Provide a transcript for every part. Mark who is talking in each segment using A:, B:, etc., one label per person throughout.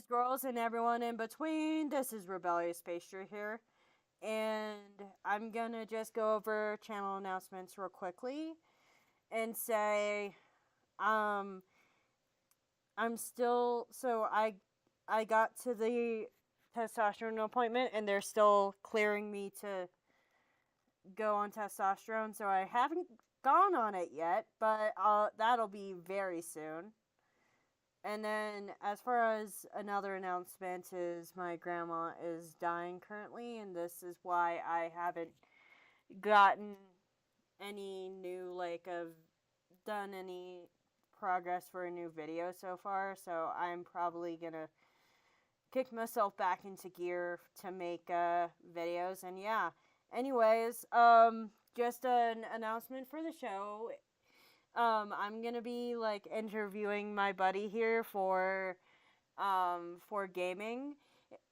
A: girls, and everyone in between. This is Rebellious Pastry here, and I'm gonna just go over channel announcements real quickly and say, um, I'm still I got to the testosterone appointment, and they're still clearing me to go on testosterone, so I haven't gone on it yet, but that'll be very soon. And then, as far as another announcement, is my grandma is dying currently, and this is why I haven't gotten any new, done any progress for a new video so far. So I'm probably gonna kick myself back into gear to make videos. And yeah, anyways, just an announcement for the show. I'm gonna be interviewing my buddy here for gaming.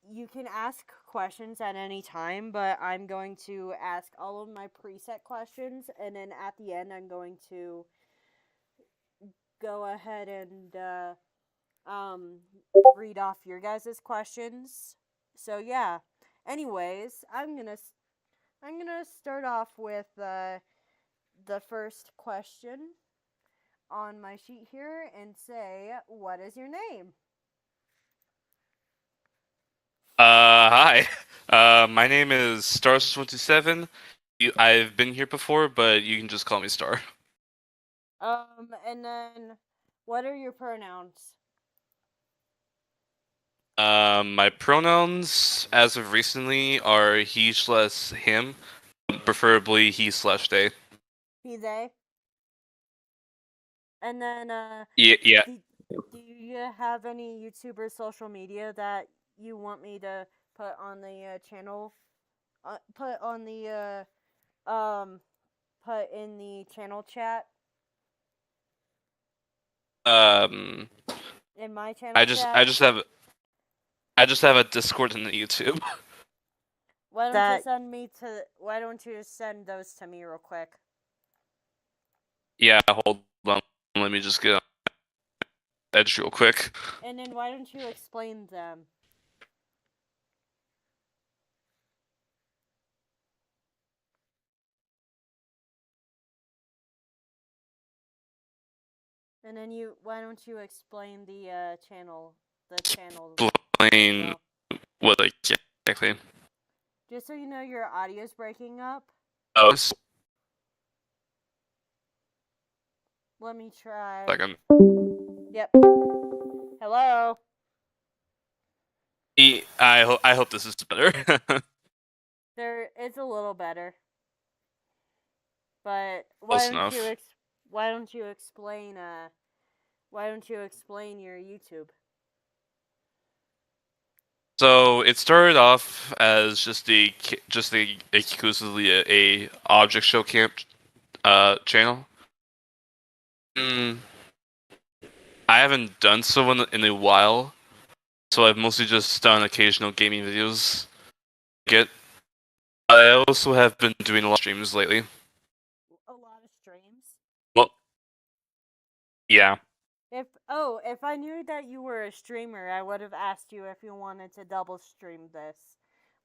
A: You can ask questions at any time, but I'm going to ask all of my preset questions, and then at the end, I'm going to go ahead and um, read off your guys' questions. So yeah. Anyways, I'm gonna start off with the first question on my sheet here and say, "What is your name?"
B: Hi. My name is Stars27. I've been here before, but you can just call me Star.
A: And then, what are your pronouns?
B: My pronouns, as of recently, are he/him, preferably he/they.
A: He, they. And then,
B: Yeah, yeah.
A: do you have any YouTuber social media that you want me to put on the channel? Put on the put in the channel chat
B: Um,
A: in my
B: I
A: channel
B: just,
A: chat.
B: I just have, I just have a Discord and a YouTube.
A: Why don't you send those to me real quick?
B: Yeah, hold on. Let me just get on Edge real quick.
A: And then why don't you explain them? And then why don't you explain the channel, the channel as
B: Explain
A: well?
B: what exactly.
A: Just so you know, your audio's breaking up.
B: Oh,
A: Let me try.
B: second.
A: Yep. Hello.
B: I hope this is better.
A: It's a little better. But
B: Close enough.
A: why don't you explain your YouTube?
B: So it started off as just exclusively a object show camp channel. Mm, I haven't done so in a while, so I've mostly just done occasional gaming videos. Get. I also have been doing a lot of streams lately.
A: A lot of streams.
B: Well, yeah.
A: If I knew that you were a streamer, I would have asked you if you wanted to double stream this,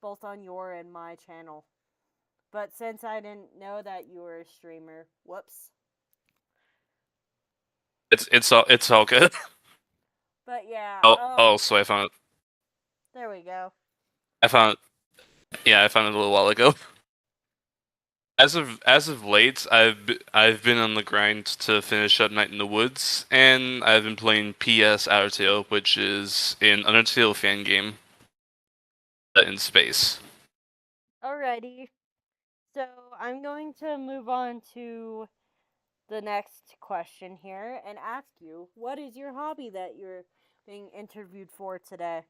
A: both on your and my channel. But since I didn't know that you were a streamer, whoops.
B: It's all good.
A: But yeah,
B: So
A: there we go.
B: I found yeah I found it a little while ago. As of late, I've been on the grind to finish up Night in the Woods, and I've been playing PS Undertale, which is an Undertale fan game set in space.
A: Alrighty. So I'm going to move on to the next question here and ask you, what is your hobby that you're being interviewed for today?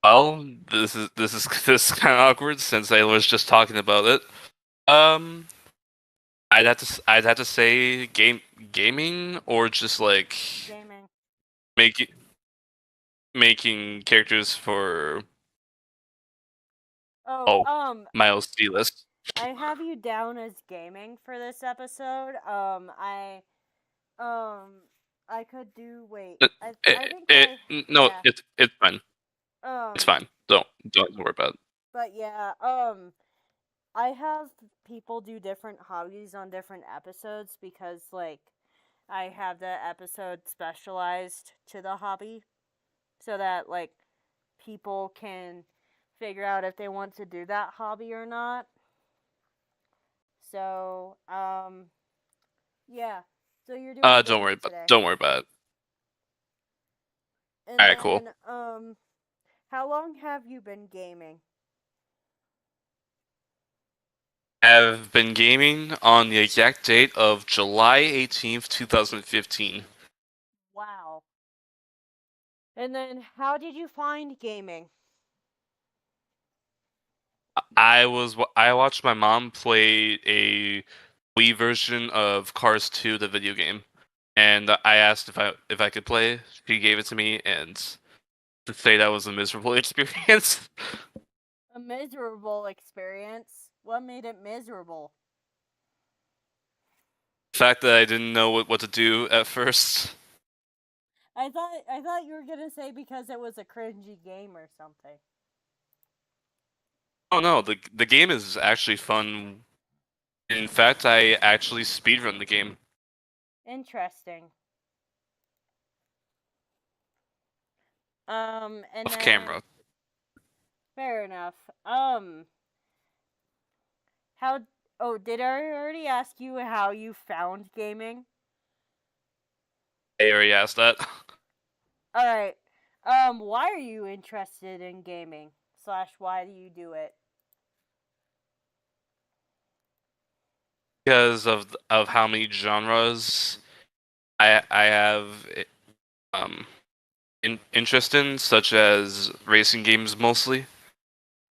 B: Well, this is kind of awkward since I was just talking about it. Um, I'd have to say gaming or just like
A: Gaming.
B: making making characters for
A: Oh,
B: oh Miles D list.
A: I have you down as gaming for this episode. I um I could do. Wait,
B: It,
A: I think
B: it,
A: I.
B: no,
A: Yeah.
B: it's fine. It's
A: Um.
B: fine. Don't worry about it.
A: But yeah. I have people do different hobbies on different episodes because like I have the episode specialized to the hobby so that like people can figure out if they want to do that hobby or not. So, yeah. So you're doing gaming today.
B: Don't worry about it. All
A: And
B: right, cool.
A: then how long have you been gaming?
B: I've been gaming on the exact date of July 18th, 2015.
A: Wow. And then how did you find gaming?
B: I watched my mom play a Wii version of Cars 2, the video game, and I asked if I could play. She gave it to me, and to say that was a miserable experience.
A: A miserable experience. What made it miserable?
B: The fact that I didn't know what to do at first.
A: I thought you were gonna say because it was a cringy game or something.
B: Oh no, the game is actually fun. In fact, I actually speedrun the game
A: Interesting. And
B: off
A: then
B: camera.
A: fair enough. How? Oh, did I already ask you how you found gaming?
B: I already asked that.
A: All right. Why are you interested in gaming? Slash, why do you do it?
B: Because of how many genres I have um interest in, such as racing games mostly,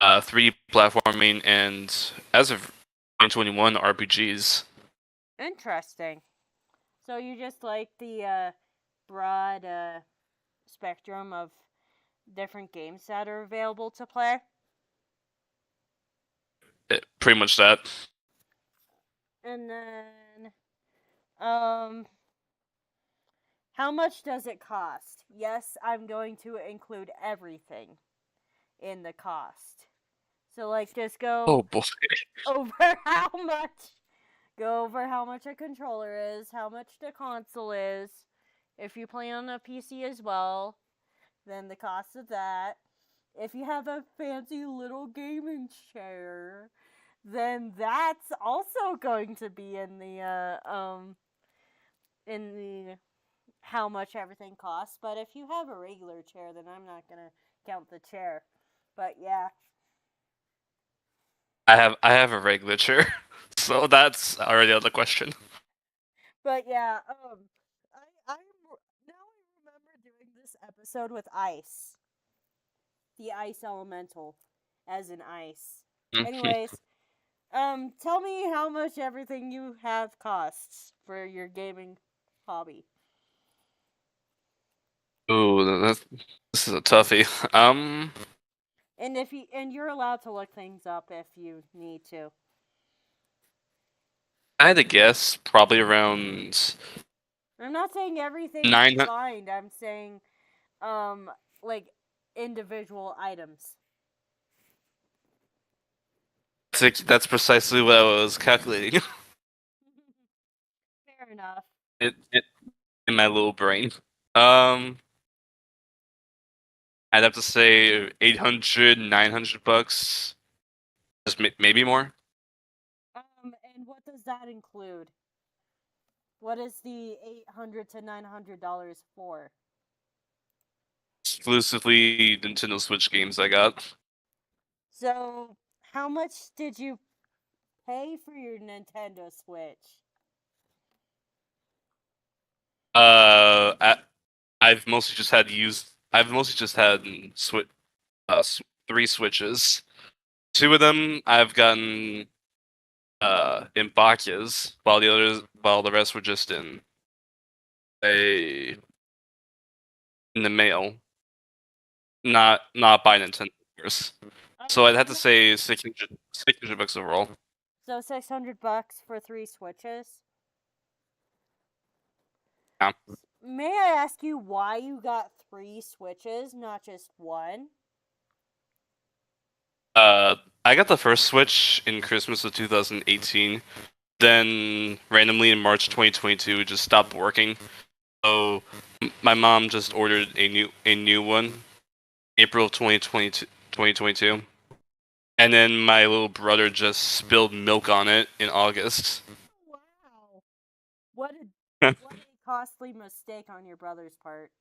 B: 3D platforming, and as of 2021 RPGs.
A: Interesting. So you just like the broad spectrum of different games that are available to play?
B: Pretty much that.
A: And then, um, how much does it cost? Yes, I'm going to include everything in the cost. So, like, just go
B: Oh boy.
A: over how much. Go over how much a controller is, how much the console is. If you play on a PC as well, then the cost of that. If you have a fancy little gaming chair, then that's also going to be in the how much everything costs. But if you have a regular chair, then I'm not gonna count the chair. But yeah.
B: I have a regular chair, so that's already out of the question.
A: But yeah, I now I remember doing this episode with ice. The ice elemental as an ice. Anyways, tell me how much everything you have costs for your gaming hobby.
B: Ooh, this is a toughie.
A: And you're allowed to look things up if you need to.
B: I had to guess probably around
A: I'm not saying everything
B: 900.
A: combined. I'm saying like individual items.
B: That's precisely what I was calculating.
A: Fair enough.
B: It in my little brain. Um, I'd have to say 800, 900 bucks. Just maybe more.
A: And what does that include? What is the $800 to $900 for?
B: Exclusively Nintendo Switch games I got.
A: So, how much did you pay for your Nintendo Switch?
B: I, I've mostly just had used. I've mostly just had three Switches. Two of them I've gotten in boxes, while the rest were just a in the mail, not by Nintendo. So I'd have to say 600 bucks overall.
A: So $600 for three Switches.
B: Yeah.
A: may I ask you why you got 3 Switches, not just one?
B: Uh, I got the first Switch in Christmas of 2018. Then randomly in March 2022, it just stopped working. So my mom just ordered a new one, April of 2022. And then my little brother just spilled milk on it in August.
A: Wow. What a what a costly mistake on your brother's part.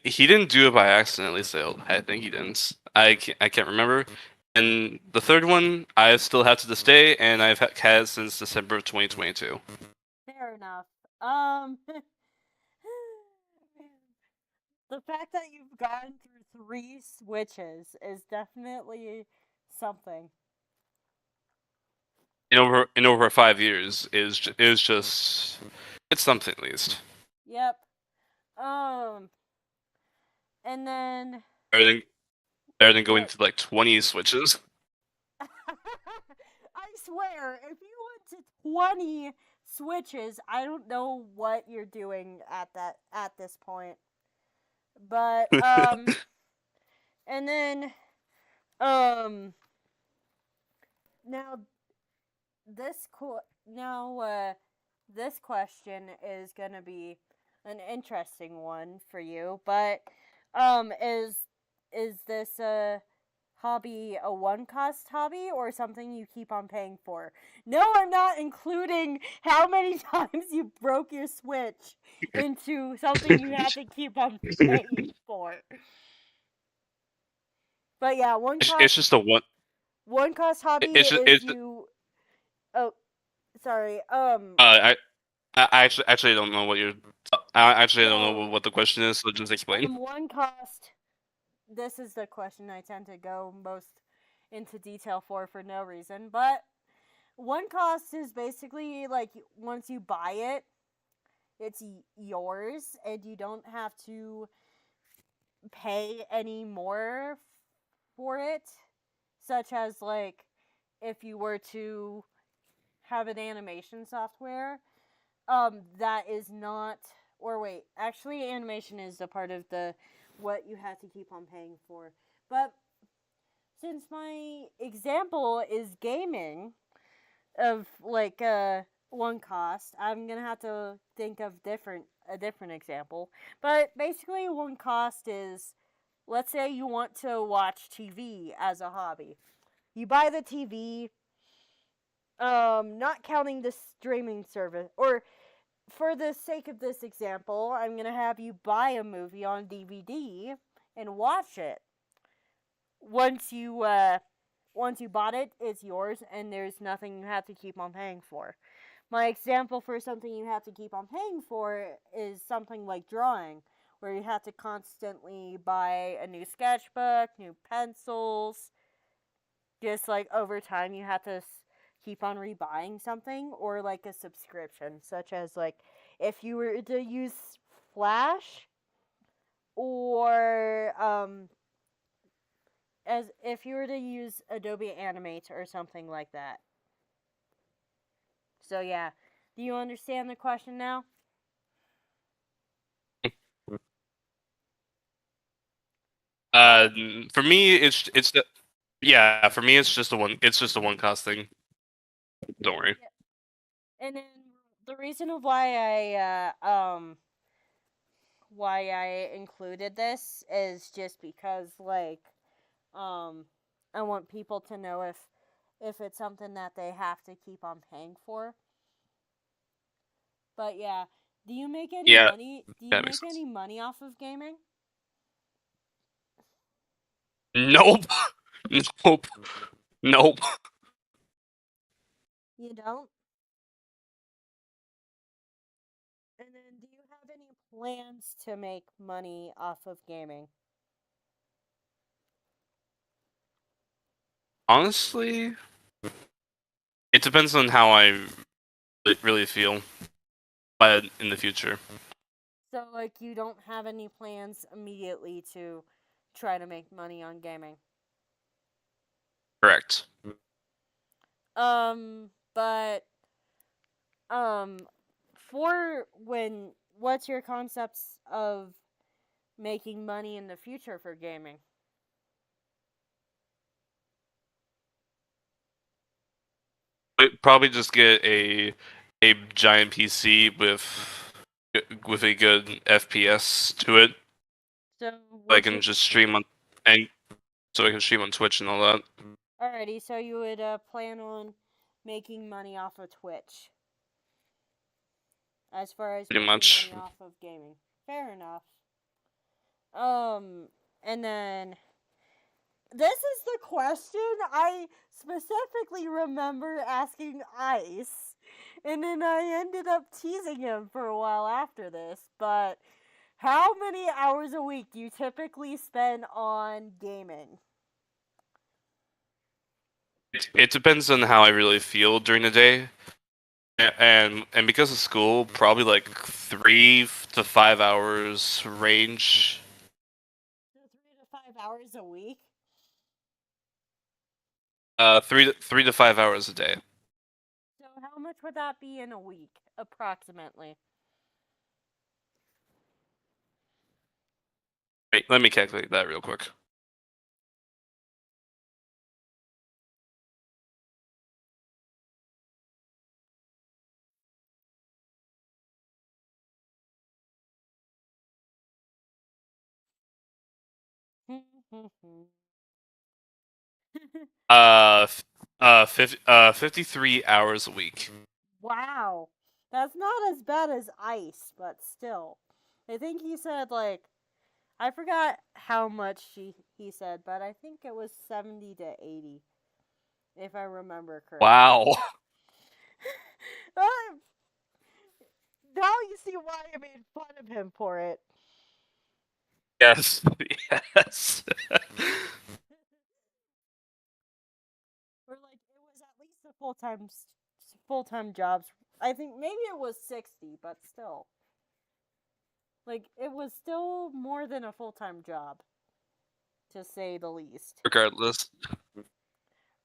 B: He didn't do it by accident, at least I think he didn't. I can't remember. And the third one, I still have to this day, and I've had it since December of 2022.
A: Fair enough. Um, the fact that you've gone through 3 Switches is definitely something.
B: In over 5 years is just it's something at least.
A: Yep. Um, and then
B: Better than better than going
A: what?
B: through like 20 switches.
A: I swear, if you went to 20 Switches, I don't know what you're doing at this point. But and then um now now this question is gonna be an interesting one for you. But is this a hobby a one cost hobby or something you keep on paying for? No, I'm not including how many times you broke your Switch into something you have to keep on paying for. But yeah,
B: It's just a one.
A: one cost hobby
B: It's just
A: is
B: it's.
A: you. Oh, sorry.
B: I actually don't know what you're. I actually don't know
A: So
B: what the question is. So just explain.
A: one cost. This is the question I tend to go most into detail for no reason, but one cost is basically like once you buy it, it's yours, and you don't have to pay any more for it, such as like if you were to have an animation software that is not, or wait, actually animation is a part of the what you have to keep on paying for. But since my example is gaming of like one cost, I'm gonna have to think of a different example. But basically one cost is, let's say you want to watch TV as a hobby. You buy the TV, not counting the streaming service, or for the sake of this example, I'm gonna have you buy a movie on DVD and watch it. Once you once you bought it, it's yours, and there's nothing you have to keep on paying for. My example for something you have to keep on paying for is something like drawing, where you have to constantly buy a new sketchbook, new pencils. Just like over time, you have to keep on rebuying something, or like a subscription, such as like if you were to use Flash, or as if you were to use Adobe Animate or something like that. So yeah, do you understand the question now? Hello?
B: Uh, for me, yeah. For me, it's just a one cost thing. Don't worry.
A: Yeah. And then the reason of why I included this is just because like I want people to know if it's something that they have to keep on paying for. But yeah, do you make any
B: Yeah,
A: money? Do you
B: that makes
A: make
B: sense.
A: any money off of gaming?
B: Nope. Nope. Nope.
A: You don't? And then do you have any plans to make money off of gaming?
B: Honestly, it depends on how I really feel, but in the future.
A: So like you don't have any plans immediately to try to make money on gaming.
B: Correct.
A: But um what's your concepts of making money in the future for gaming?
B: Probably just get a giant PC with a good FPS to it.
A: So
B: So I
A: would
B: can
A: you
B: just stream on and so I can stream on Twitch and all that.
A: Alrighty, so you would plan on making money off of Twitch as far as
B: Pretty
A: making
B: much.
A: money off of gaming. Fair enough. And then this is the question I specifically remember asking Ice, and then I ended up teasing him for a while after this. But how many hours a week do you typically spend on gaming?
B: It depends on how I really feel during the day. And because of school, probably like 3 to 5 hours range.
A: So 3 to 5 hours a week?
B: Three to 5 hours a day.
A: So how much would that be in a week, approximately?
B: Wait, let me calculate that real quick. F 53 hours a week.
A: Wow. That's not as bad as ice, but still. I think he said, like, I forgot how much he said, but I think it was 70 to 80, if I remember correctly.
B: Wow.
A: Uh, now you see why I made fun of him for it.
B: Yes. Yes.
A: Or like it was at least a full-time jobs. I think maybe it was 60, but still. Like it was still more than a full-time job, to say the least.
B: Regardless.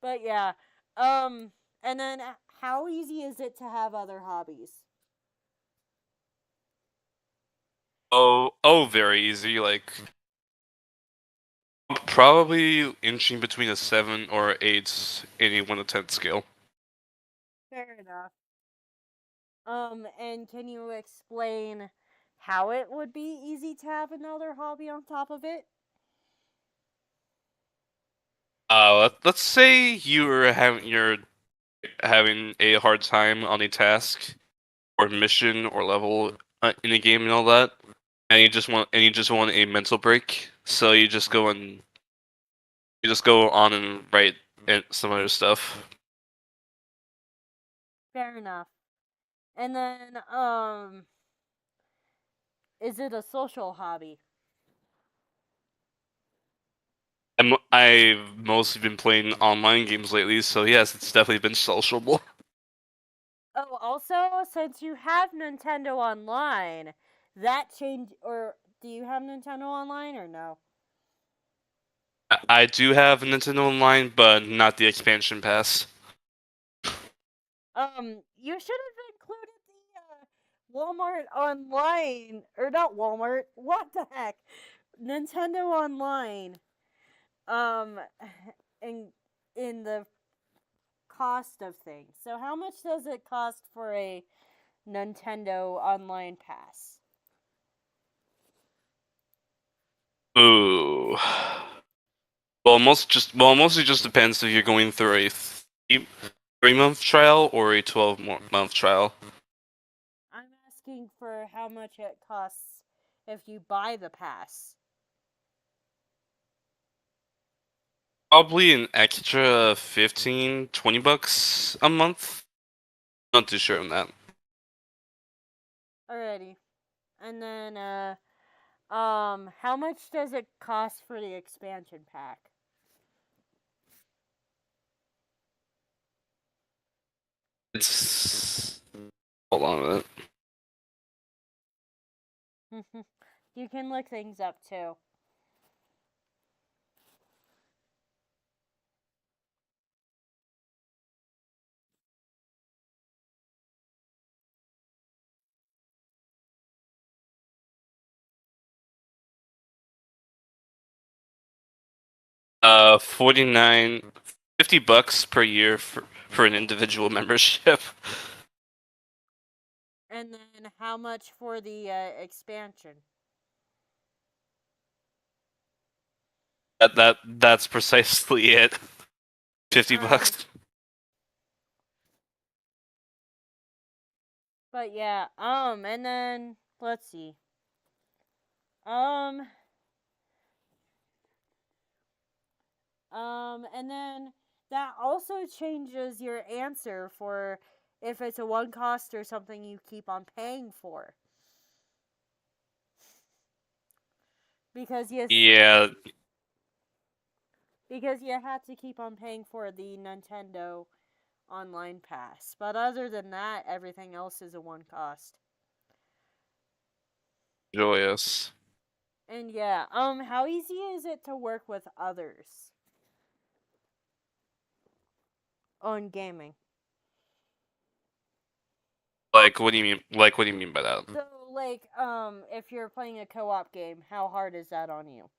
A: But yeah, um, and then how easy is it to have other hobbies?
B: Oh, very easy. Like probably inching between a 7 or 8 in a 1 to 10 scale.
A: Fair enough. And can you explain how it would be easy to have another hobby on top of it?
B: Let's say you're having a hard time on a task or mission or level in a game and all that, and you just want a mental break. So you just go on and write some other stuff.
A: Fair enough. And then, is it a social hobby?
B: I've mostly been playing online games lately, so yes, it's definitely been sociable.
A: Oh, also, since you have Nintendo Online, that change or do you have Nintendo Online or no?
B: I do have Nintendo Online, but not the expansion pass.
A: You should have included the Walmart Online or not Walmart. What the heck? Nintendo Online. Um, in the cost of things. So, how much does it cost for a Nintendo Online pass?
B: Ooh. Mostly just depends if you're going through a 3 month trial or a 12-month trial.
A: I'm asking for how much it costs if you buy the pass.
B: Probably an extra 15, $20 a month. Not too sure on that.
A: Alrighty. And then, how much does it cost for the expansion pack?
B: It's hold on a minute.
A: You can look things up too.
B: $50 per year for an individual membership.
A: And then how much for the expansion?
B: That's precisely it. 50
A: Alrighty.
B: bucks.
A: But yeah, and then let's see. Um, and then that also changes your answer for if it's a one cost or something you keep on paying for. Because
B: Yeah,
A: because you had to keep on paying for the Nintendo Online Pass. But other than that, everything else is a one cost.
B: joyous.
A: And yeah, how easy is it to work with others on gaming?
B: Like, what do you mean? Like, what do you mean by that?
A: So, like, if you're playing a co-op game, how hard is that on you?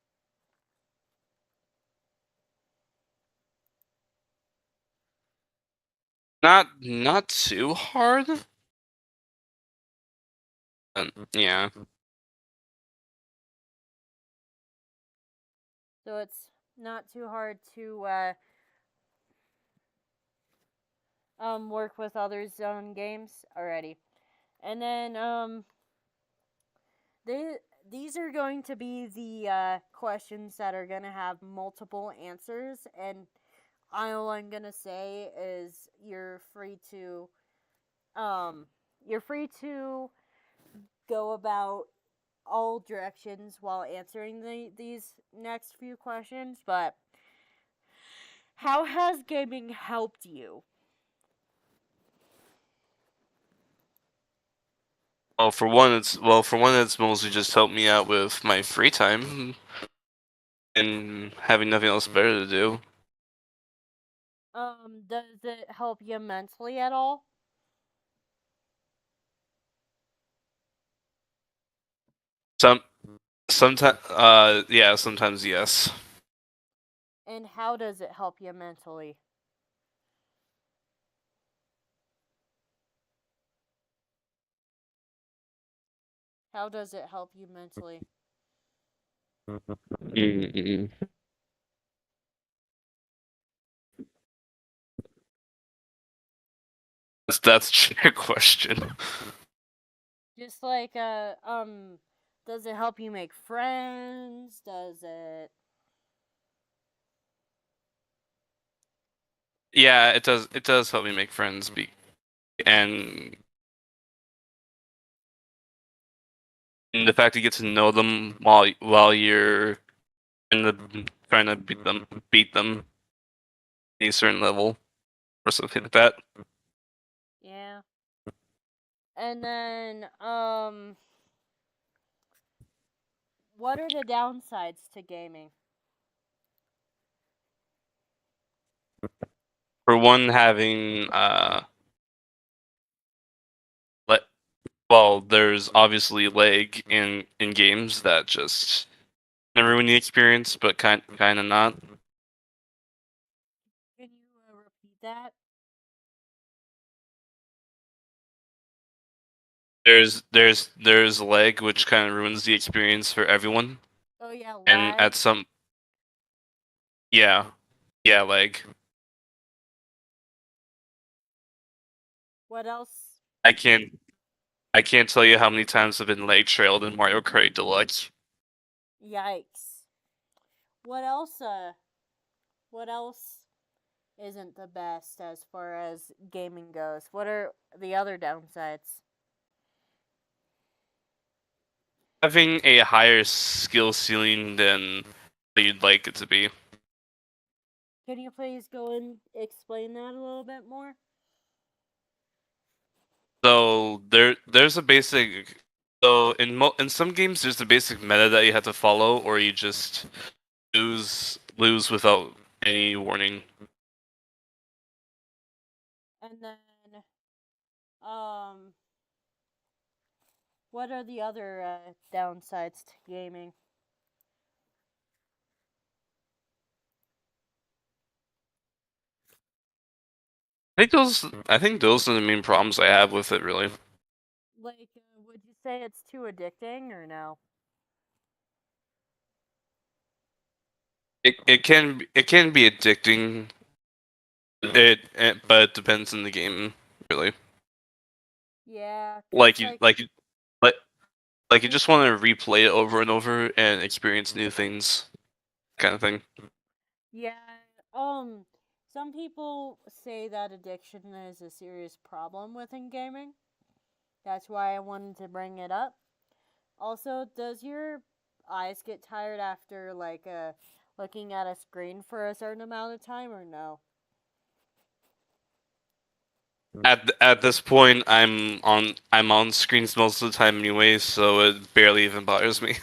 B: Not too hard. Yeah.
A: So it's not too hard to work with others on games already. And then they these are going to be the questions that are going to have multiple answers, and all I'm going to say is um you're free to go about all directions while answering these next few questions, but how has gaming helped you?
B: For one, it's mostly just helped me out with my free time and having nothing else better to do.
A: Does it help you mentally at all?
B: Some sometimes yeah, sometimes yes.
A: And how does it help you mentally? How does it help you mentally?
B: Mm-mm. That's a trick question.
A: Just like does it help you make friends? Does it
B: Yeah, it does. It does help me make friends, and the fact you get to know them while you're in the trying to beat them at a certain level or something like that.
A: yeah. And then what are the downsides to gaming?
B: For one, having let well, there's obviously lag in games that just ruin the experience, but kind of not.
A: Can you repeat that?
B: There's lag which kind of ruins the experience for everyone,
A: Oh yeah,
B: and
A: lag.
B: at some yeah yeah lag.
A: What else?
B: I can't I can't tell you how many times I've been lag trailed in Mario Kart Deluxe.
A: Yikes. What else what else isn't the best as far as gaming goes? What are the other downsides?
B: Having a higher skill ceiling than you'd like it to be.
A: Can you please go and explain that a little bit more?
B: So there's a basic in some games there's a basic meta that you have to follow or you just lose without any warning.
A: And then um what are the other downsides to gaming?
B: I think those are the main problems I have with it. Really,
A: Like, would you say it's too addicting or no?
B: it can be addicting. But it depends on the game. Really,
A: Yeah, cause
B: like you
A: like,
B: like you- like like you just want to replay it over and over and experience new things, kind of thing.
A: yeah, um, some people say that addiction is a serious problem within gaming. That's why I wanted to bring it up. Also, does your eyes get tired after like looking at a screen for a certain amount of time or no?
B: At this point, I'm on screens most of the time anyway, so it barely even bothers me.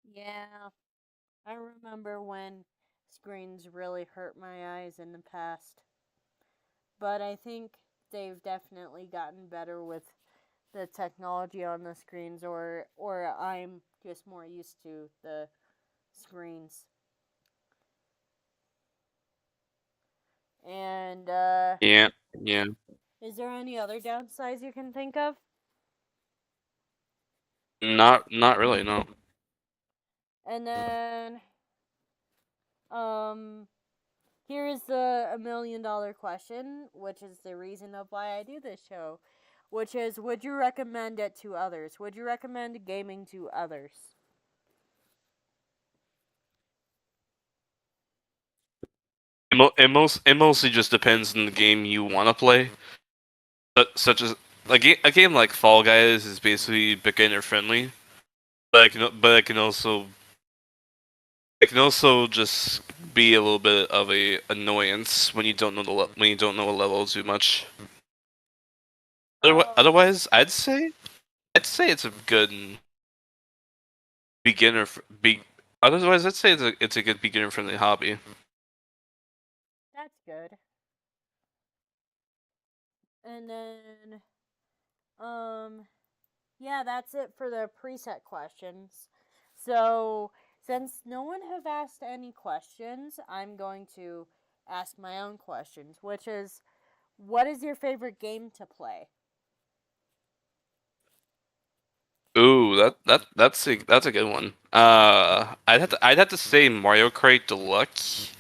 A: Yeah, I remember when screens really hurt my eyes in the past. But I think they've definitely gotten better with the technology on the screens, or I'm just more used to the screens. And
B: Yeah, yeah.
A: is there any other downsides you can think of?
B: Not really, no.
A: And then um here's the $1 million question, which is the reason of why I do this show, which is, would you recommend it to others? Would you recommend gaming to others?
B: It mostly just depends on the game you want to play. But such as like a game like Fall Guys is basically beginner friendly, but it can also just be a little bit of a annoyance when you don't know when you don't know a level too much.
A: Um,
B: Otherwise, I'd say it's a good beginner. Otherwise, I'd say it's a good beginner friendly hobby.
A: that's good. And then um yeah, that's it for the preset questions. So, since no one have asked any questions, I'm going to ask my own questions, which is, what is your favorite game to play?
B: Ooh, that's a good one. I'd have to say Mario Kart Deluxe,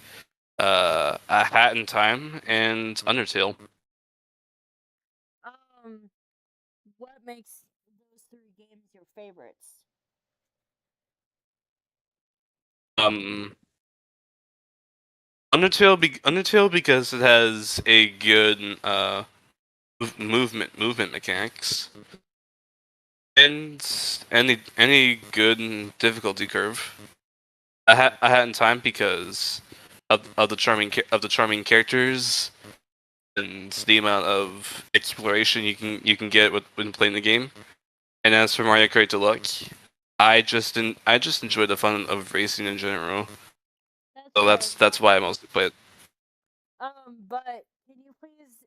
B: A Hat in Time, and Undertale.
A: Um, what makes those three games your favorites?
B: Um, Undertale because it has a good movement mechanics and any good difficulty curve. A Hat in Time because of the charming characters and the amount of exploration you can get when playing the game. And as for Mario Kart Deluxe, I just enjoy the fun of racing in general.
A: That's
B: So
A: fair
B: that's
A: enough.
B: why I mostly play it.
A: But can you please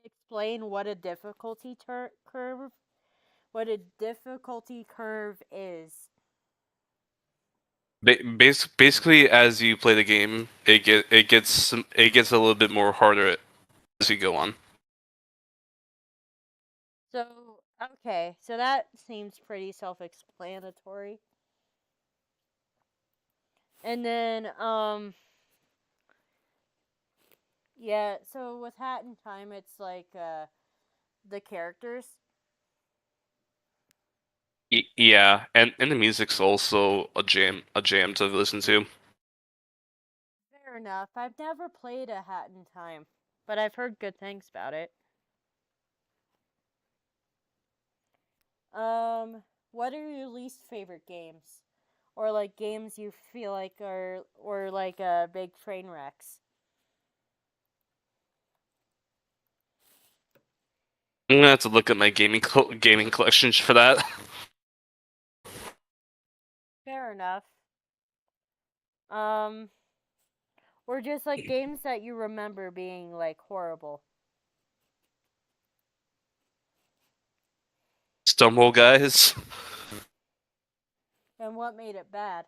A: explain what a curve, what a difficulty curve is?
B: Basically, as you play the game, it gets a little bit more harder as you go on.
A: So, okay, so that seems pretty self-explanatory. And then, yeah, so with Hat in Time, it's like, the characters.
B: Yeah, and the music's also a jam to listen to.
A: Fair enough. I've never played a Hat in Time, but I've heard good things about it. What are your least favorite games? Or like games you feel like are, or like big train wrecks?
B: I'm gonna have to look at my gaming collections for that.
A: Fair enough. Um, or just like games that you remember being like horrible.
B: Stumble guys.
A: And what made it bad?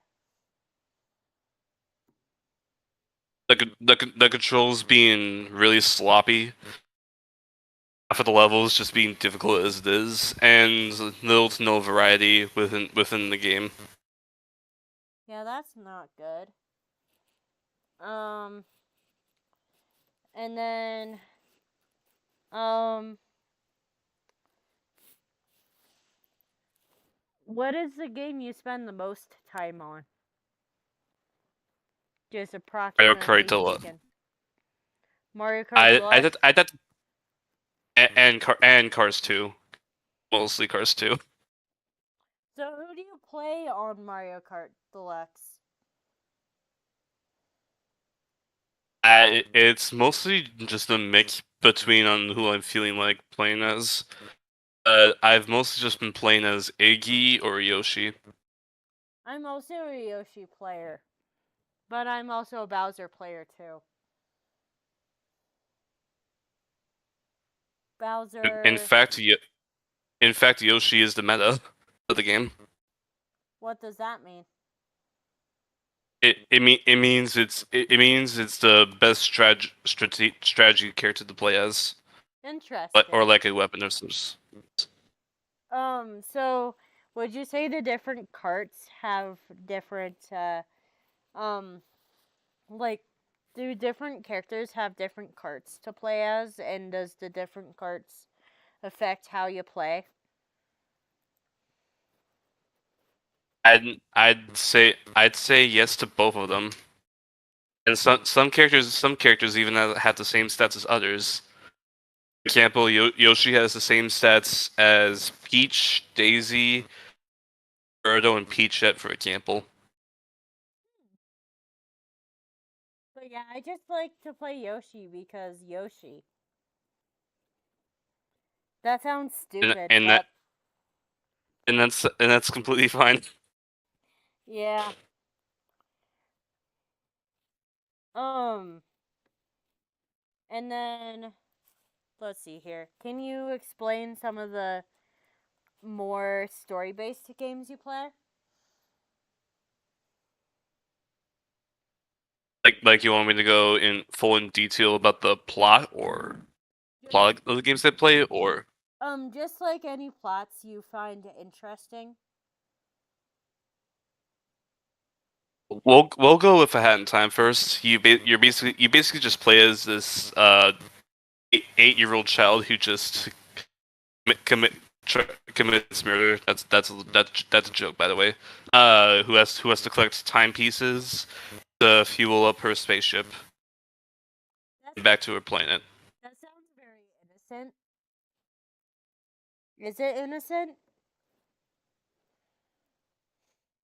B: the controls being really sloppy, half of the levels just being difficult as it is, and little to no variety within the game.
A: Yeah, that's not good. Um, and then, um, what is the game you spend the most time on? Just
B: Mario Kart
A: approximately
B: Deluxe.
A: speaking. Mario Kart Deluxe?
B: I did and Cars 2, mostly Cars 2.
A: So who do you play on Mario Kart Deluxe?
B: It's mostly just a mix between on who I'm feeling like playing as. I've mostly just been playing as Iggy or Yoshi.
A: I'm also a Yoshi player, but I'm also a Bowser player too.
B: In
A: Bowser,
B: fact, in fact, Yoshi is the meta of the game.
A: what does that mean?
B: It means it's the best strategy character to play as, or
A: Interesting.
B: like a weapon of sorts.
A: So would you say the different carts have different, um, like, do different characters have different carts to play as, and does the different carts affect how you play?
B: I'd say yes to both of them. And some characters even have the same stats as others. For example, Yoshi has the same stats as Peach, Daisy, Birdo, and Peachette, for example.
A: But yeah, I just like to play Yoshi because Yoshi. That sounds
B: And
A: stupid,
B: and that
A: but
B: and that's completely fine.
A: yeah. Um, and then let's see here. Can you explain some of the more story-based games you play?
B: Like you want me to go in full in detail about the plot or
A: Just
B: plot of the games they play, or
A: just like any plots you find interesting.
B: we'll go with a hat in time first. You basically just play as this 8-year-old child who just commit, commit commits murder. That's a joke, by the way. Who has to collect timepieces to fuel up her spaceship
A: That's,
B: and back to her planet.
A: that sounds very innocent. Is it innocent?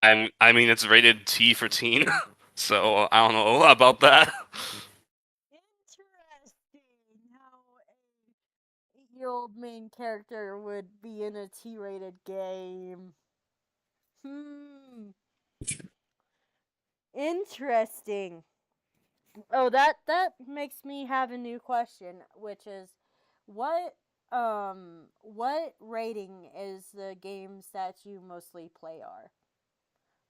B: I mean, it's rated T for teen, so I don't know about that.
A: Interesting how a 8-year-old main character would be in a T-rated game. Hmm. Interesting. Oh, that makes me have a new question, which is, what rating is the games that you mostly play are?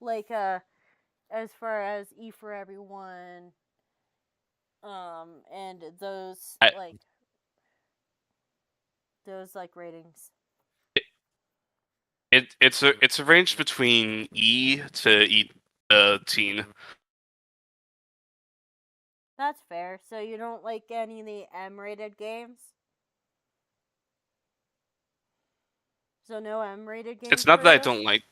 A: Like as far as E for Everyone, and
B: I,
A: those like ratings.
B: it's a range between E to E teen.
A: That's fair. So you don't like any of the M-rated games? So no M-rated games
B: It's not
A: for
B: that I
A: you?
B: don't like.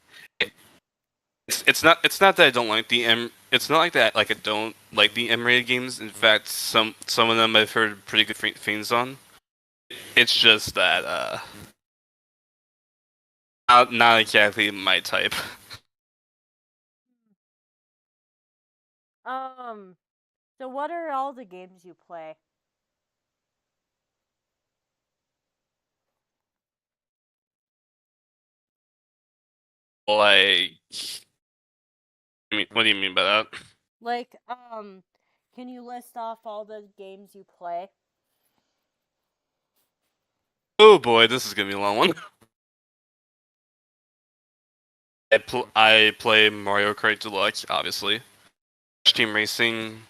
B: It's not that I don't like the M. It's not like that. Like I don't like the M-rated games. In fact, some of them I've heard pretty good things on. It's just that not exactly my type.
A: Um, so what are all the games you play?
B: Like, I mean, what do you mean by that?
A: Like, can you list off all the games you play?
B: Oh boy, this is gonna be a long one. I play Mario Kart Deluxe, obviously. Team Racing,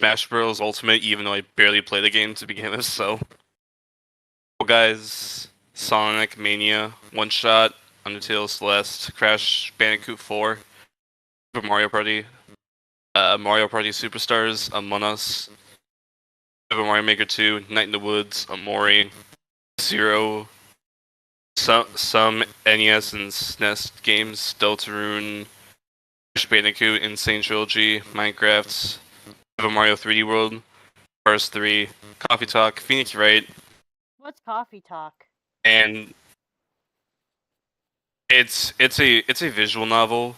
B: Smash Bros. Ultimate, even though I barely play the game to begin with. So, Fall Guys, Sonic Mania, One Shot, Undertale, Celeste, Crash Bandicoot 4, Super Mario Party, Mario Party Superstars, Among Us, Super Mario Maker 2, Night in the Woods, Amori, Zero, some NES and SNES games, Deltarune, Crash Bandicoot, Insane Trilogy, Minecraft, Super Mario 3D World, Cars 3, Coffee Talk, Phoenix Wright,
A: What's Coffee Talk?
B: and it's a visual novel.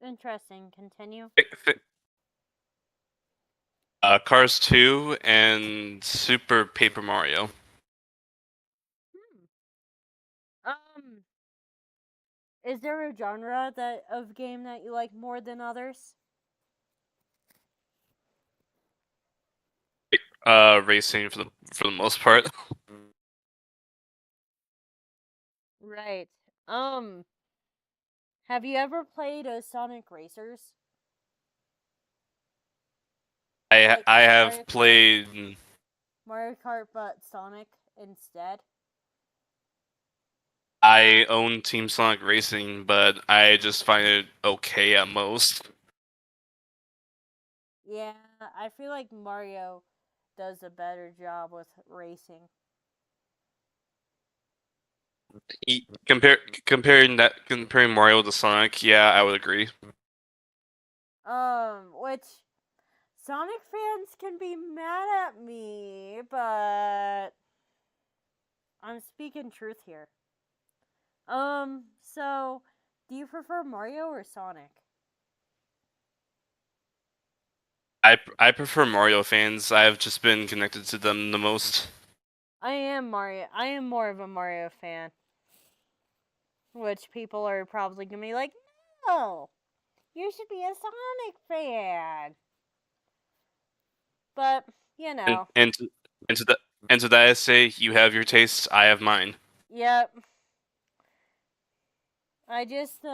A: Interesting. Continue.
B: Cars 2 and Super Paper Mario.
A: Um, is there a genre of game that you like more than others?
B: Racing for the most part.
A: Right. Um, have you ever played a Sonic Racers? Like
B: I
A: Mario
B: have
A: Kart?
B: played.
A: Mario Kart, but Sonic instead?
B: I own Team Sonic Racing, but I just find it okay at most.
A: Yeah, I feel like Mario does a better job with racing.
B: Comparing Mario to Sonic, yeah, I would agree.
A: Which Sonic fans can be mad at me, but I'm speaking truth here. So do you prefer Mario or Sonic?
B: I prefer Mario fans. I've just been connected to them the most.
A: I am Mario. I am more of a Mario fan, which people are probably gonna be like, "No, you should be a Sonic fan." But you
B: And
A: know,
B: and to, and to that and to that I say, you have your tastes, I have mine.
A: yep. I just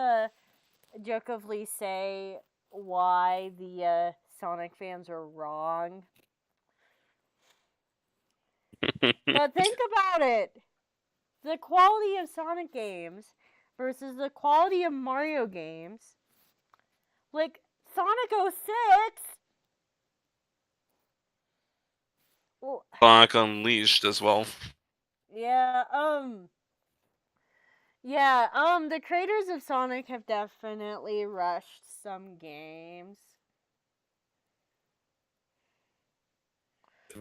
A: jokingly say why the Sonic fans are wrong. But think about it. The quality of Sonic games versus the quality of Mario games. Like Sonic 06. Well,
B: Sonic Unleashed as well.
A: yeah, the creators of Sonic have definitely rushed some games.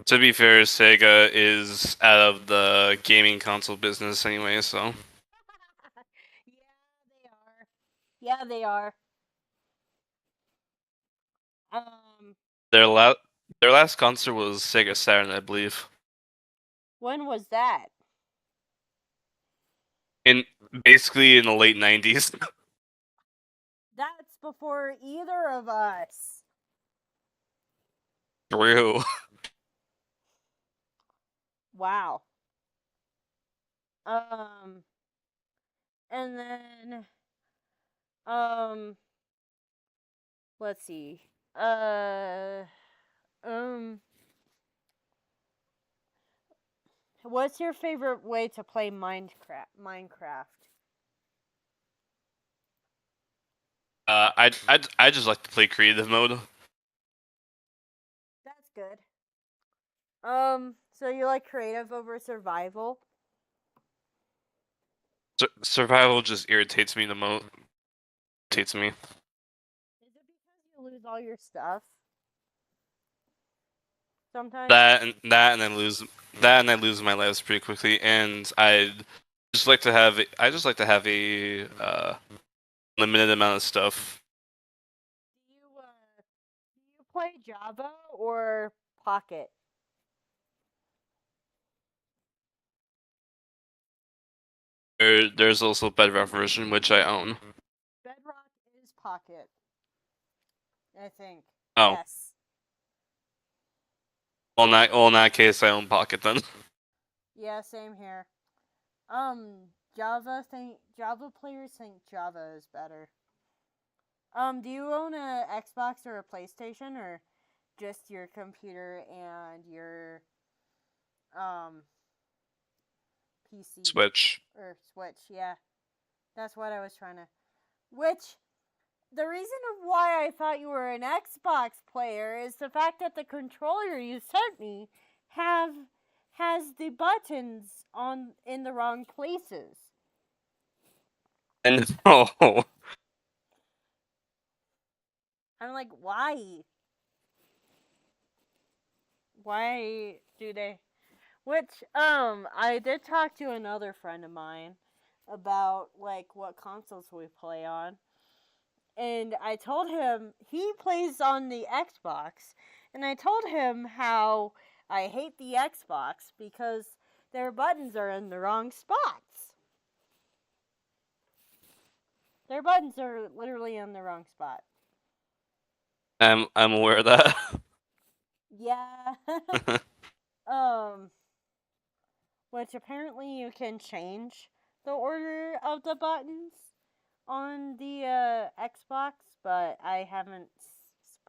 B: To be fair, Sega is out of the gaming console business anyway, so
A: Yeah, they are. Yeah, they are. Um,
B: their la- their last concert was Sega Saturn, I believe.
A: when was that?
B: In basically in the late 90s.
A: That's before either of us.
B: True.
A: Wow. Um, and then, um, let's see. Uh, um, what's your favorite way to play Minecraft?
B: I just like to play creative mode.
A: That's good. So you like creative over survival?
B: Survival just irritates me the most. Irritates me.
A: Is it because you lose all your stuff sometimes?
B: That and I lose my lives pretty quickly, and I just like to have a limited amount of stuff.
A: Do you play Java or Pocket?
B: There's also a Bedrock version which I own.
A: Bedrock is Pocket, I think.
B: Oh,
A: Yes.
B: well in that case I own Pocket then.
A: Yeah, same here. Java players think Java is better. Do you own a Xbox or a PlayStation, or just your computer and your um PC
B: Switch.
A: or Switch? Yeah, that's what I was trying to. Which the reason of why I thought you were an Xbox player is the fact that the controller you sent me have has the buttons on in the wrong places.
B: And oh,
A: I'm like, why? Why do they? Which I did talk to another friend of mine about like what consoles we play on, and I told him he plays on the Xbox, and I told him how I hate the Xbox because their buttons are in the wrong spots. Their buttons are literally in the wrong spot.
B: I'm aware of that.
A: Yeah. um, which apparently you can change the order of the buttons on the Xbox, but I haven't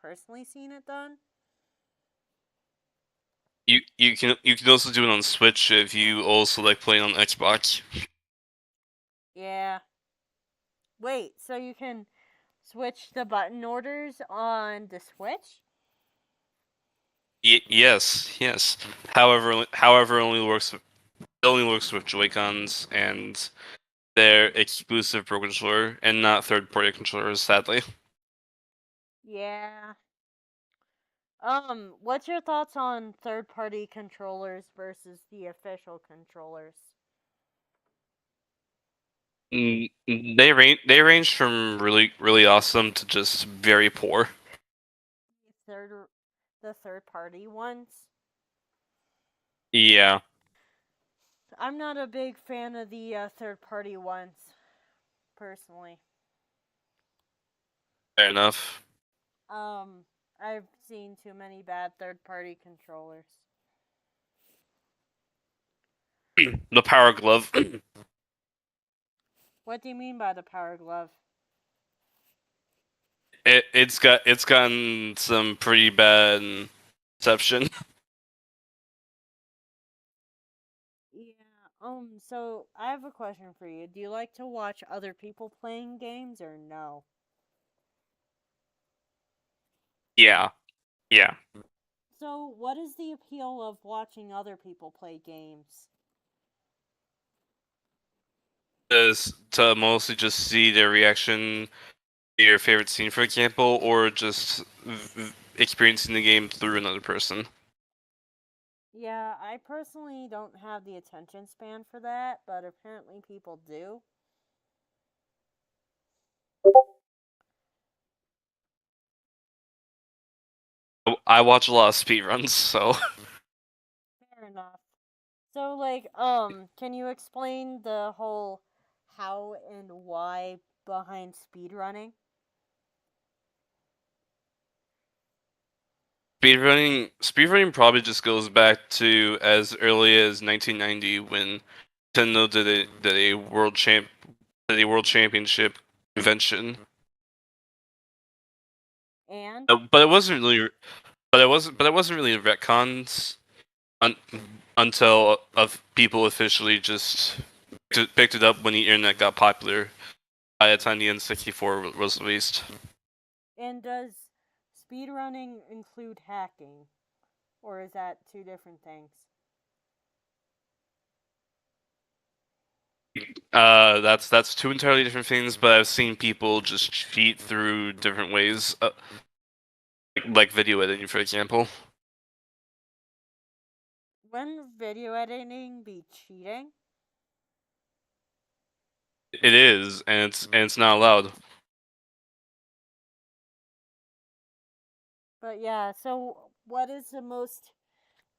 A: personally seen it done.
B: You can also do it on Switch if you also like playing on Xbox.
A: Yeah. Wait, so you can switch the button orders on the Switch?
B: Yes. However, it only works with Joy-Cons and their exclusive Pro Controller and not third-party controllers, sadly.
A: Yeah. What's your thoughts on third-party controllers versus the official controllers?
B: They range from really awesome to just very poor.
A: Third, the third-party ones.
B: Yeah,
A: I'm not a big fan of the third-party ones, personally.
B: fair enough.
A: Um, I've seen too many bad third-party controllers.
B: The Power Glove.
A: What do you mean by the Power Glove?
B: It's gotten some pretty bad reception.
A: Yeah. So I have a question for you. Do you like to watch other people playing games or no?
B: Yeah, yeah.
A: So, what is the appeal of watching other people play games?
B: Is to mostly just see their reaction to your favorite scene, for example, or just experiencing the game through another person.
A: Yeah, I personally don't have the attention span for that, but apparently people do.
B: I watch a lot of speedruns, so
A: Fair enough. So, like, can you explain the whole how and why behind speedrunning?
B: speedrunning probably just goes back to as early as 1990 when Nintendo did a world championship convention.
A: And
B: But it wasn't really but it wasn't really retcons un, until of people officially just picked it up when the internet got popular by the time the N64 was released.
A: does speedrunning include hacking, or is that two different things?
B: That's two entirely different things, but I've seen people just cheat through different ways, like video editing, for example.
A: Wouldn't video editing be cheating?
B: It is, and it's not allowed.
A: But yeah, so what is the most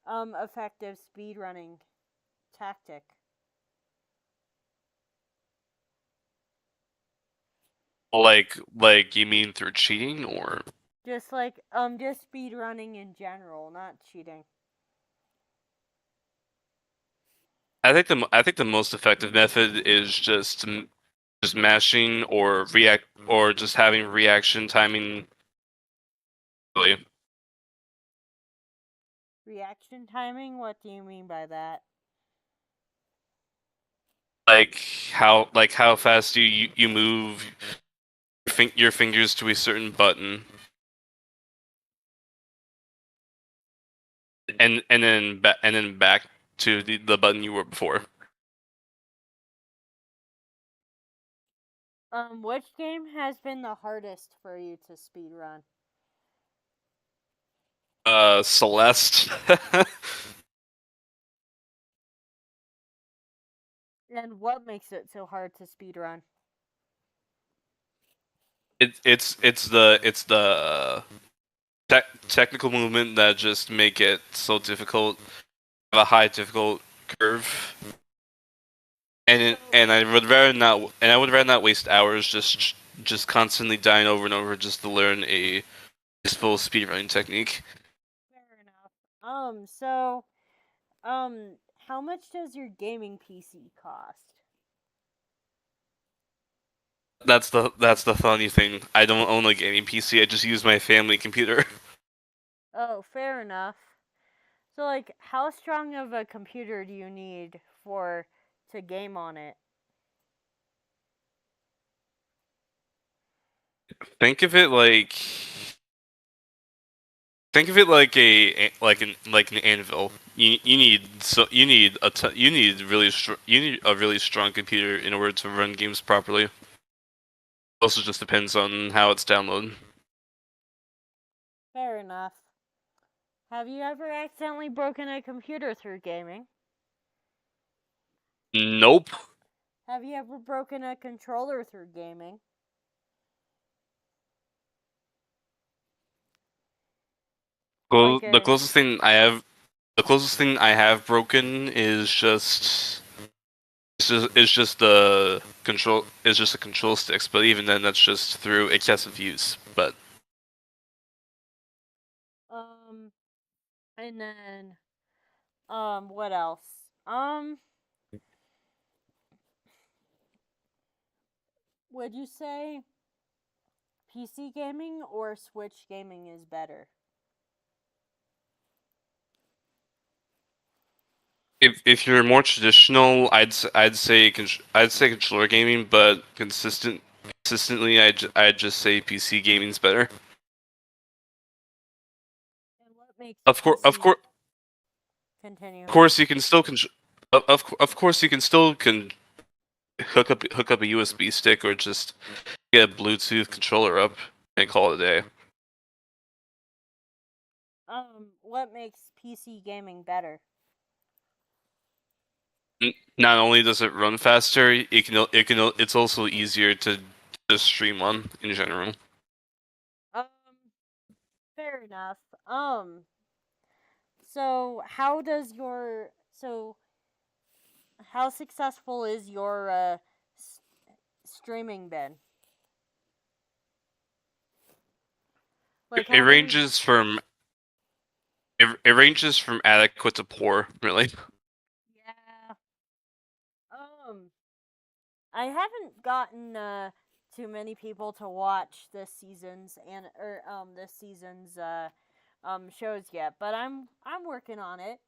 A: effective speedrunning tactic?
B: Like you mean through cheating, or
A: Just speedrunning in general, not cheating.
B: I think the most effective method is just just mashing or react or just having reaction timing. Really,
A: Reaction timing? What do you mean by that?
B: like how fast you move your fingers to a certain button, and then back to the button you were before.
A: Which game has been the hardest for you to speedrun?
B: Celeste.
A: And what makes it so hard to speedrun?
B: It's the technical movement that just make it so difficult. Have a high difficult curve, and I would rather not waste hours just constantly dying over and over just to learn a useful speedrunning technique.
A: Fair enough. So, how much does your gaming PC cost?
B: That's the funny thing. I don't own a gaming PC. I just use my family computer.
A: Oh, fair enough. So, like, how strong of a computer do you need for to game on it?
B: Think of it like think of it like like an anvil. You need you need a really strong computer in order to run games properly. Also, just depends on how it's downloaded.
A: Fair enough. Have you ever accidentally broken a computer through gaming?
B: Nope.
A: Have you ever broken a controller through gaming?
B: Well,
A: Like a
B: the closest thing I have broken is just the control is just the control sticks. But even then, that's just through excessive use. But
A: um and then what else? Would you say PC gaming or Switch gaming is better?
B: if you're more traditional, I'd say controller gaming, but consistently, I'd just say PC gaming's better.
A: And what makes
B: Of course,
A: PC
B: of
A: continue?
B: course, you can still of course you can still hook up a USB stick or just get a Bluetooth controller up and call it a day.
A: What makes PC gaming better?
B: Not only does it run faster, it's also easier to just stream on in general.
A: Um, fair enough. So how does your so how successful is your s- streaming been? Like
B: It
A: how many?
B: it ranges from adequate to poor, really.
A: Yeah. Um, I haven't gotten too many people to watch this season's shows yet, but I'm working on it.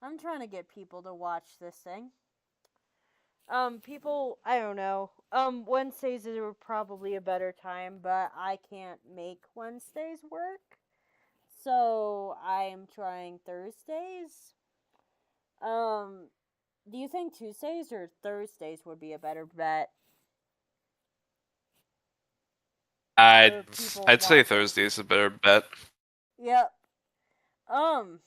A: I'm trying to get people to watch this thing. People, I don't know. Wednesdays are probably a better time, but I can't make Wednesdays work. So I'm trying Thursdays. Um, do you think Tuesdays or Thursdays would be a better bet
B: I'd
A: for people
B: I'd say
A: watching?
B: Thursday is a better bet.
A: Yep. Um,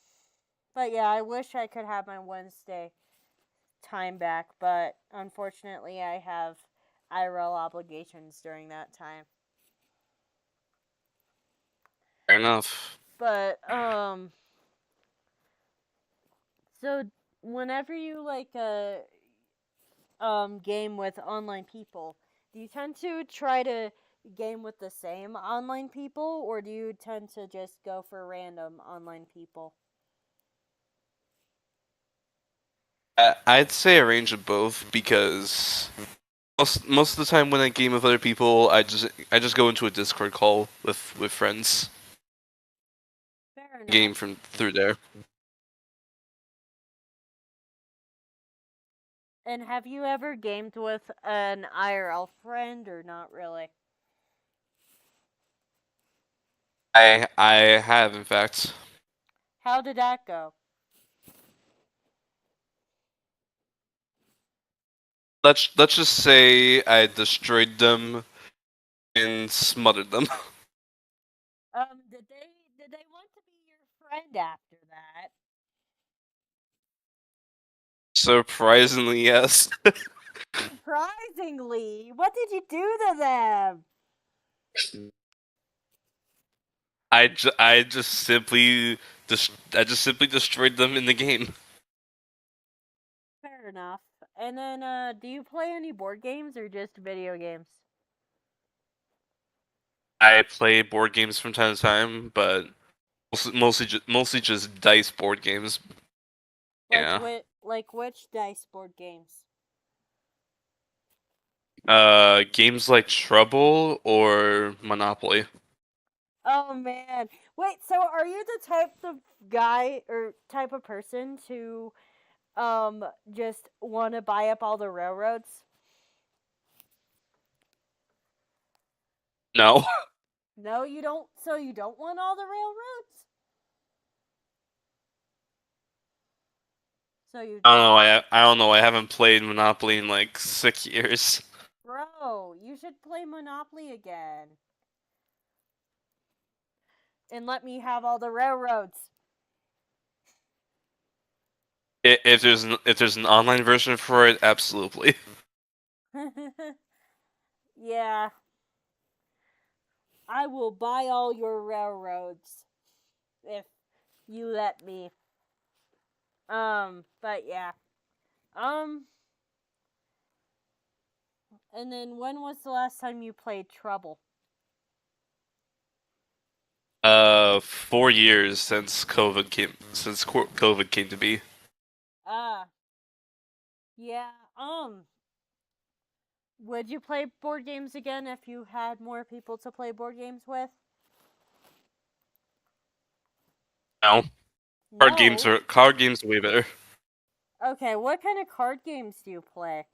A: but yeah, I wish I could have my Wednesday time back, but unfortunately, I have IRL obligations during that time.
B: Fair enough.
A: But so whenever you like a game with online people, do you tend to try to game with the same online people, or do you tend to just go for random online people?
B: I'd say a range of both because Most of the time when I game with other people, I just go into a Discord call with friends.
A: Fair
B: Game
A: enough.
B: from through there.
A: And have you ever gamed with an IRL friend or not really?
B: I have in fact.
A: How did that go?
B: Let's just say I destroyed them and smothered them.
A: Did they want to be your friend after that?
B: Surprisingly, yes.
A: Surprisingly, what did you do to them?
B: I just simply destroyed them in the game.
A: Fair enough. And then, do you play any board games or just video games?
B: I play board games from time to time, but mostly just dice board games. Yeah.
A: Like which dice board games?
B: Games like Trouble or Monopoly.
A: Oh man. Wait, so are you the type of guy or type of person to just want to buy up all the railroads?
B: No,
A: No, you don't. So you don't want all the railroads? So you
B: I don't know. I don't know. I haven't played Monopoly in like 6 years.
A: Bro, you should play Monopoly again. And let me have all the railroads.
B: If there's an online version for it, absolutely.
A: Yeah, I will buy all your railroads if you let me. But yeah. Um, and then when was the last time you played Trouble?
B: 4 years since COVID came to be.
A: Ah, yeah. Would you play board games again if you had more people to play board games with?
B: No,
A: No.
B: card games are way better.
A: Okay, what kind of card games do you play?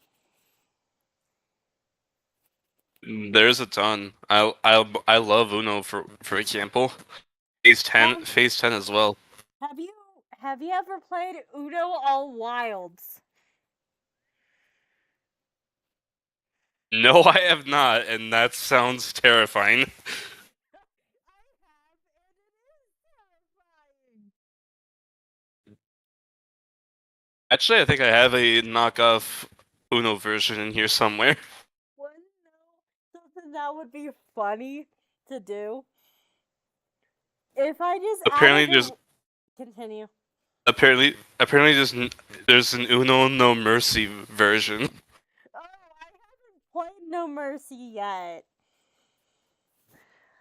B: There's a ton. I love Uno for example.
A: Have
B: Phase 10 as well.
A: have you have you ever played Uno All Wilds?
B: No, I have not, and that sounds terrifying.
A: I have, and it is terrifying.
B: Actually, I think I have a knockoff Uno version in here somewhere.
A: Wouldn't know something that would be funny to do? If I just
B: Apparently,
A: added
B: there's
A: a continue.
B: apparently there's an Uno No Mercy version.
A: Oh, I haven't played No Mercy yet.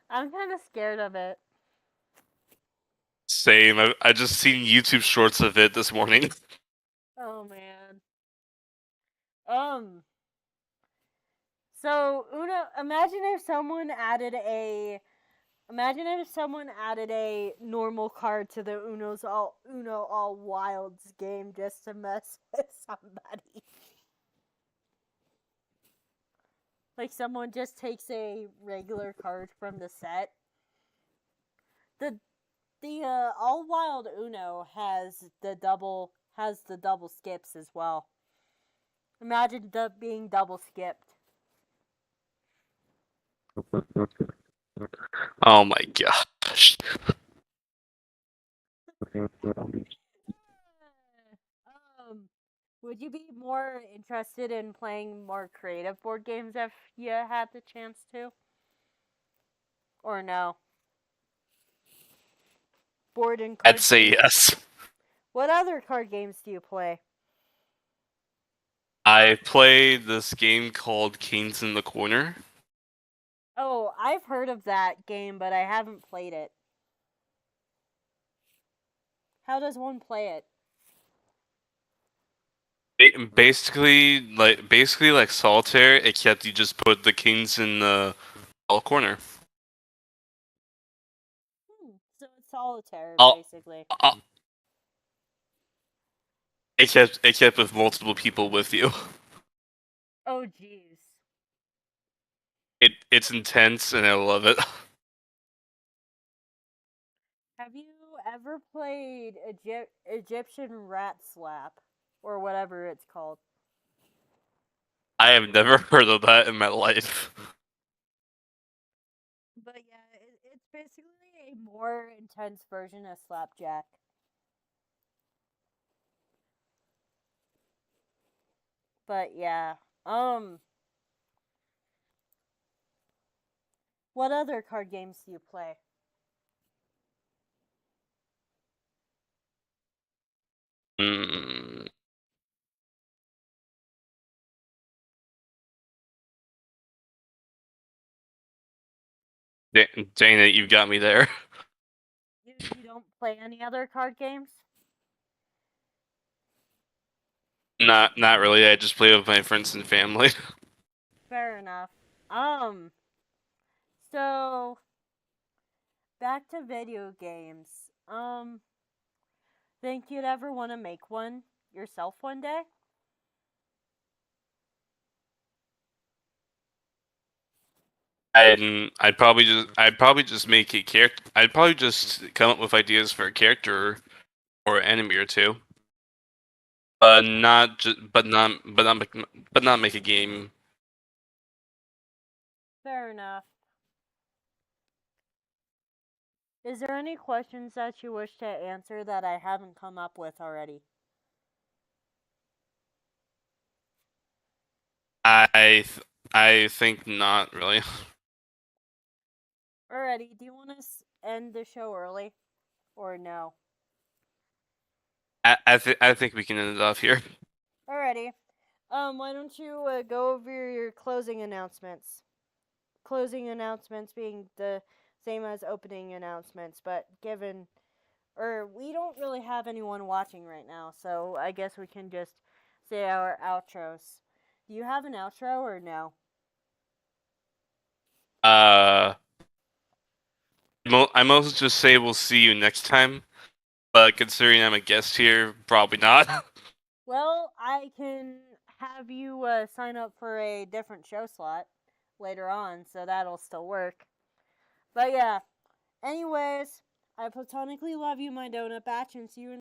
A: I'm kind of scared of it.
B: Same. I just seen YouTube shorts of it this morning.
A: Oh man. Um. So Uno, imagine if someone added a normal card to the Uno All Wilds game just to mess with somebody. Like someone just takes a regular card from the set. The All Wild Uno has the double skips as well. Imagine being double skipped.
B: Oh my gosh.
A: um, would you be more interested in playing more creative board games if you had the chance to? Or no? Board and
B: I'd
A: card
B: say
A: games?
B: yes.
A: What other card games do you play?
B: I played this game called Kings in the Corner.
A: Oh, I've heard of that game, but I haven't played it. How does one play it?
B: Basically like solitaire, except you just put the kings in the all corner.
A: So it's solitaire,
B: All,
A: basically.
B: all, except with multiple people with you.
A: Oh, jeez.
B: It's intense and I love it.
A: Have you ever played Egyptian Rat Slap? Or whatever it's called?
B: I have never heard of that in my life.
A: But yeah, it's basically a more intense version of Slapjack. But yeah, what other card games do you play?
B: Mm, dang it, you got me there.
A: You don't play any other card games?
B: Not really. I just play with my friends and family.
A: Fair enough. Um, so back to video games. Think you'd ever want to make one yourself one day?
B: I'd probably just make a character. I'd probably just come up with ideas for a character or an enemy or two, but not just but not make a game.
A: Fair enough. Is there any questions that you wish to answer that I haven't come up with already?
B: I think not really.
A: Alrighty, do you want to end the show early? Or no?
B: I think we can end it off here.
A: Alrighty. Why don't you go over your closing announcements? Closing announcements being the same as opening announcements, but given, or we don't really have anyone watching right now, so I guess we can just say our outros. Do you have an outro or no?
B: Uh, I mostly just say we'll see you next time, but considering I'm a guest here, probably not.
A: Well, I can have you sign up for a different show slot later on, so that'll still work. But yeah, anyways, I platonically love you, my donut batch, and see you in